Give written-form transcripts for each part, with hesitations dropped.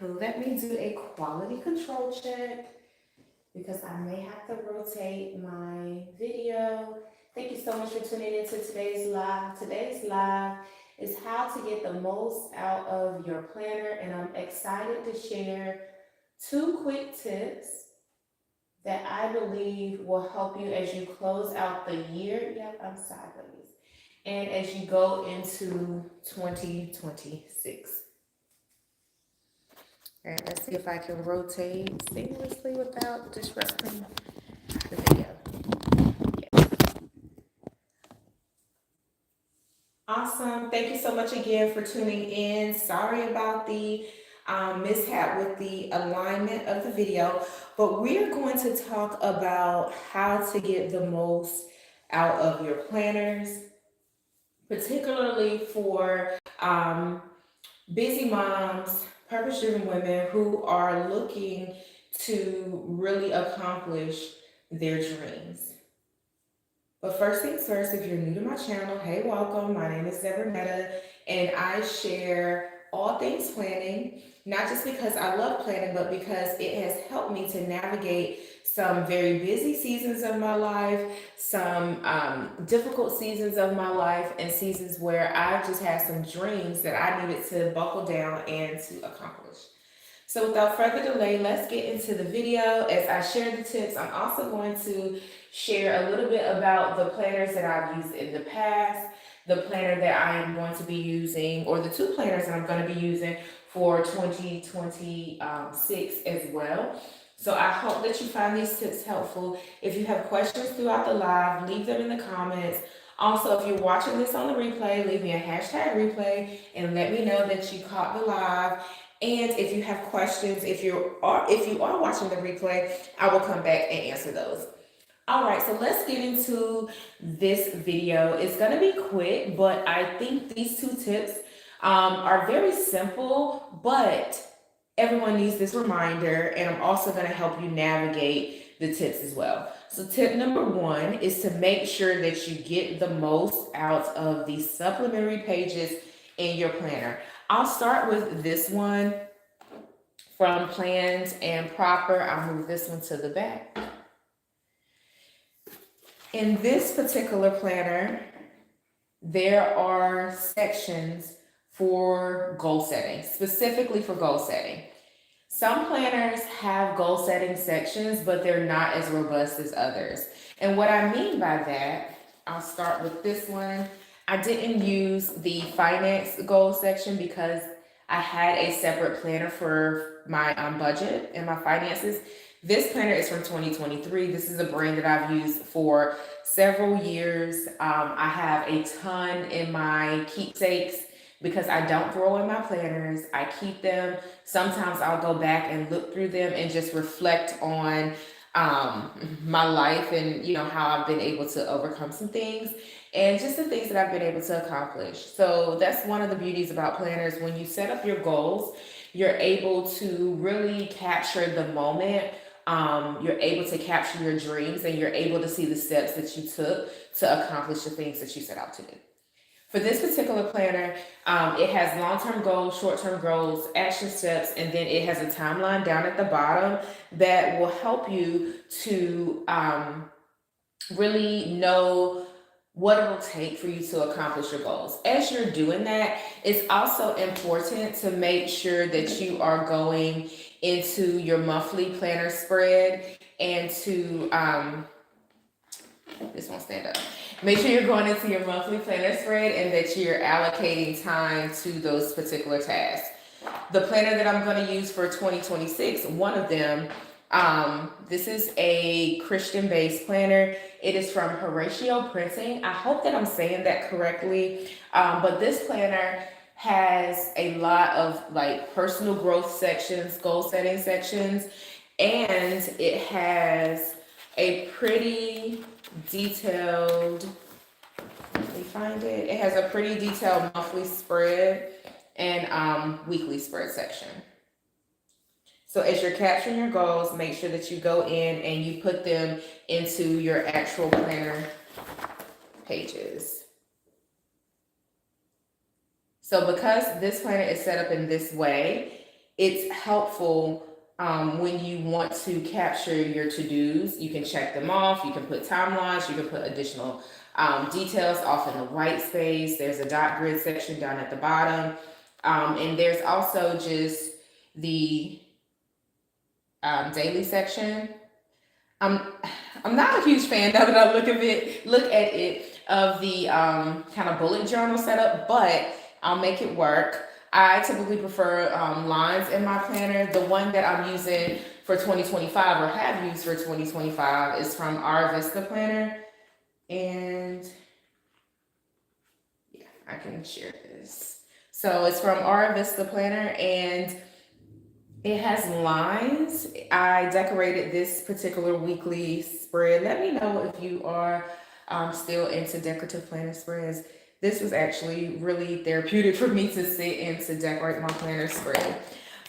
let me do a quality control check because I may have to rotate my video. Thank you so much for tuning into today's live. Today's live is how to get the most out of your planner, and I'm excited to share two quick tips that I believe will help you as you close out the year. Yep, I'm sideways. And as you go into 2026. All right, let's see if I can rotate seamlessly without disrupting the video. Yes. Awesome. Thank you so much again for tuning in. Sorry about the mishap with the alignment of the video, but we're going to talk about how to get the most out of your planners, particularly for busy moms, purpose-driven women who are looking to really accomplish their dreams. But first things first, if you're new to my channel, hey, welcome. My name is Erin, and I share all things planning, not just because I love planning, but because it has helped me to navigate some very busy seasons of my life, some difficult seasons of my life, and seasons where I've just had some dreams that I needed to buckle down and to accomplish. So without further delay, let's get into the video. As I share the tips, I'm also going to share a little bit about the planners that I've used in the past, the planner that I am going to be using, or the two planners that I'm going to be using for 2026 as well. So I hope that you find these tips helpful. If you have questions throughout the live, leave them in the comments. Also, if you're watching this on the replay, leave me a hashtag replay and let me know that you caught the live. And if you have questions, if you are watching the replay, I will come back and answer those. All right, so let's get into this video. It's gonna be quick, but I think these two tips are very simple, but everyone needs this reminder, and I'm also gonna help you navigate the tips as well. So tip number one is to make sure that you get the most out of these supplementary pages in your planner. I'll start with this one from Planned and Proper. I'll move this one to the back. In this particular planner, there are sections for goal setting, specifically for goal setting. Some planners have goal setting sections, but they're not as robust as others. And what I mean by that, I'll start with this one. I didn't use the finance goal section because I had a separate planner for my budget and my finances. This planner is from 2023. This is a brand that I've used for several years. I have a ton in my keepsakes because I don't throw in my planners. I keep them. Sometimes I'll go back and look through them and just reflect on my life and how I've been able to overcome some things and just the things that I've been able to accomplish. So that's one of the beauties about planners. When you set up your goals, you're able to really capture the moment. You're able to capture your dreams, and you're able to see the steps that you took to accomplish the things that you set out to do. For this particular planner, it has long-term goals, short-term goals, action steps, and then it has a timeline down at the bottom that will help you to really know what it will take for you to accomplish your goals. As you're doing that, it's also important to make sure that you are going into your monthly planner spread and to, this won't stand up. Make sure you're going into your monthly planner spread and that you're allocating time to those particular tasks. The planner that I'm going to use for 2026, one of them, this is a Christian-based planner. It is from Horatio Printing. I hope that I'm saying that correctly, but this planner has a lot of personal growth sections, goal setting sections, and it has a pretty detailed, let me find it. It has a pretty detailed monthly spread and weekly spread section. So as you're capturing your goals, make sure that you go in and you put them into your actual planner pages. So because this planner is set up in this way, it's helpful when you want to capture your to-dos. You can check them off, you can put timelines, you can put additional details off in the white space. There's a dot grid section down at the bottom. And there's also just the daily section. I'm I'm not a huge fan now that I look at it of the kind of bullet journal setup, but I'll make it work. I typically prefer lines in my planner. The one that I'm using for 2025 or have used for 2025 is from Arrivista Planner, and yeah, I can share this. So it's from Arrivista Planner, and it has lines. I decorated this particular weekly spread. Let me know if you are still into decorative planner spreads. This was actually really therapeutic for me to sit and to decorate my planner spread.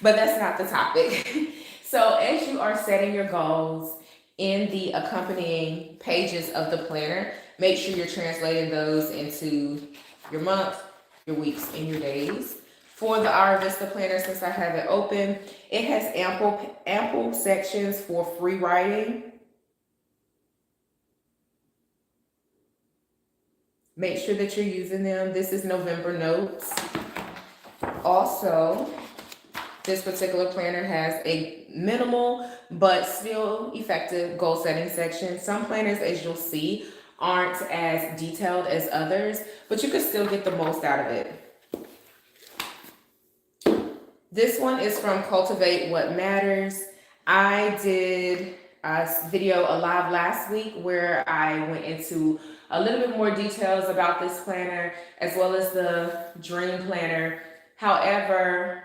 But that's not the topic. So as you are setting your goals in the accompanying pages of the planner, make sure you're translating those into your month, your weeks, and your days. For the Arrivista Planner, since I have it open, it has ample sections for free writing. Make sure that you're using them. This is November notes. Also, this particular planner has a minimal but still effective goal setting section. Some planners, as you'll see, aren't as detailed as others, but you can still get the most out of it. This one is from Cultivate What Matters. I did a video live last week where I went into a little bit more details about this planner as well as the dream planner. However,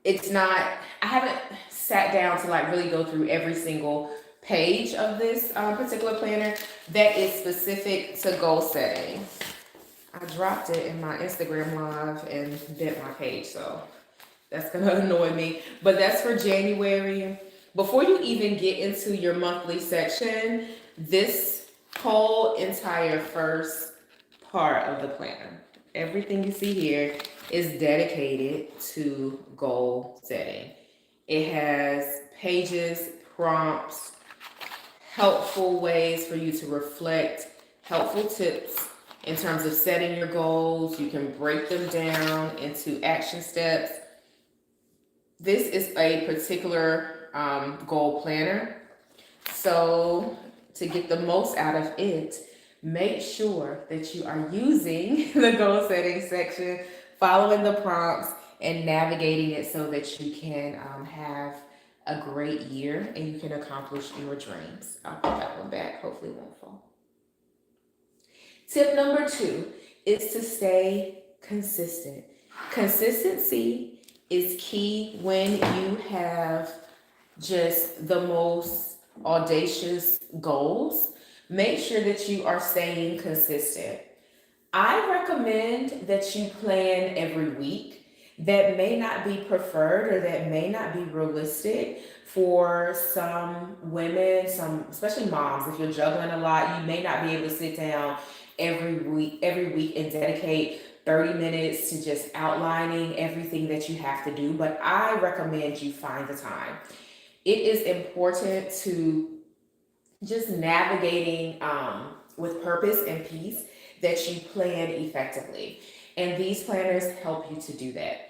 it's not, I haven't sat down to like really go through every single page of this particular planner that is specific to goal setting. I dropped it in my Instagram live and bent my page, so that's gonna annoy me. But that's for January. Before you even get into your monthly section, this whole entire first part of the planner, everything you see here is dedicated to goal setting. It has pages, prompts, helpful ways for you to reflect, helpful tips in terms of setting your goals. You can break them down into action steps. This is a particular goal planner. So to get the most out of it, make sure that you are using the goal setting section, following the prompts, and navigating it so that you can have a great year and you can accomplish your dreams. I'll put that one back. Hopefully it won't fall. Tip number 2 is to stay consistent. Consistency is key when you have just the most audacious goals. Make sure that you are staying consistent. I recommend that you plan every week. That may not be preferred or that may not be realistic for some women, especially moms. If you're juggling a lot, you may not be able to sit down every week and dedicate 30 minutes to just outlining everything that you have to do. But I recommend you find the time. It is important to just navigating with purpose and peace that you plan effectively. And these planners help you to do that.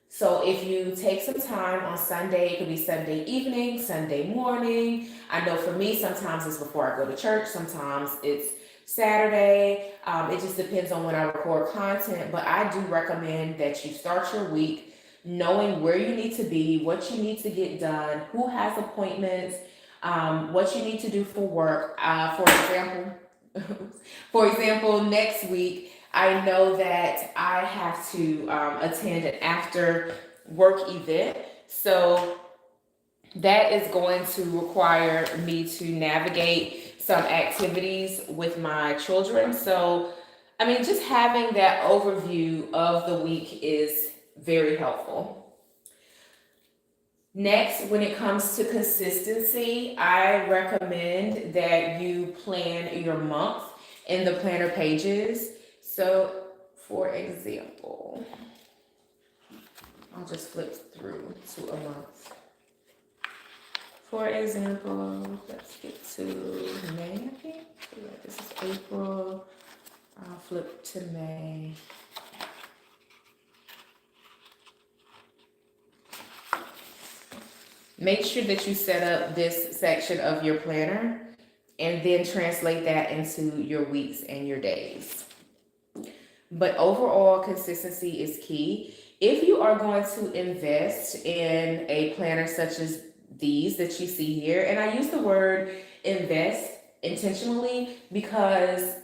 So if you take some time on Sunday, it could be Sunday evening, Sunday morning. I know for me, sometimes it's before I go to church. Sometimes it's Saturday. It just depends on when I record content. But I do recommend that you start your week knowing where you need to be, what you need to get done, who has appointments, what you need to do for work. For example, next week, I know that I have to attend an after work event. So that is going to require me to navigate some activities with my children. So, I mean, just having that overview of the week is very helpful. Next, when it comes to consistency, I recommend that you plan your month in the planner pages. So, for example, I'll just flip through to a month. For example, let's get to May, I think. Yeah, this is April. I'll flip to May. Make sure that you set up this section of your planner and then translate that into your weeks and your days. But overall, consistency is key. If you are going to invest in a planner such as these that you see here, and I use the word invest intentionally because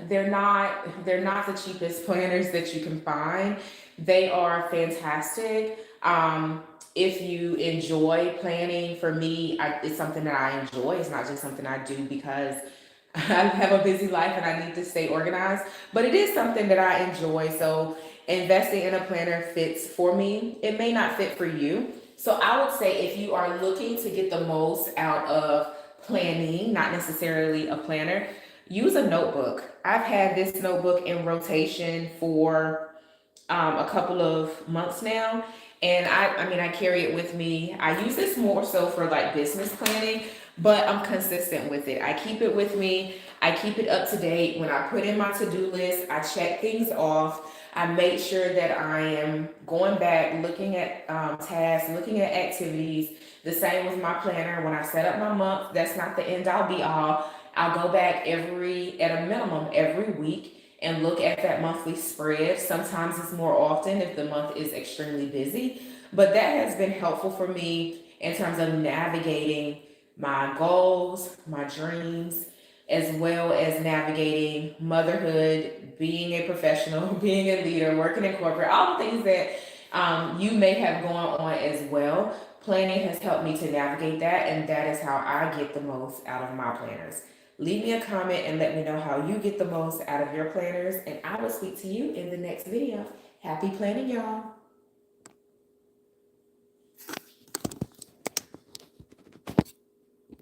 they're not the cheapest planners that you can find. They are fantastic. If you enjoy planning, for me, it's something that I enjoy. It's not just something I do because I have a busy life and I need to stay organized, but it is something that I enjoy. So investing in a planner fits for me. It may not fit for you. So I would say if you are looking to get the most out of planning, not necessarily a planner, use a notebook. I've had this notebook in rotation for a couple of months now. And I mean, I carry it with me. I use this more so for like business planning, but I'm consistent with it. I keep it with me. I keep it up to date. When I put in my to-do list, I check things off. I make sure that I am going back, looking at tasks, looking at activities. The same with my planner. When I set up my month, that's not the end all be all. I'll go back at a minimum every week and look at that monthly spread. Sometimes it's more often if the month is extremely busy, but that has been helpful for me in terms of navigating my goals, my dreams, as well as navigating motherhood, being a professional, being a leader, working in corporate, all the things that you may have going on as well. Planning has helped me to navigate that, and that is how I get the most out of my planners. Leave me a comment and let me know how you get the most out of your planners, and I will speak to you in the next video. Happy planning, y'all.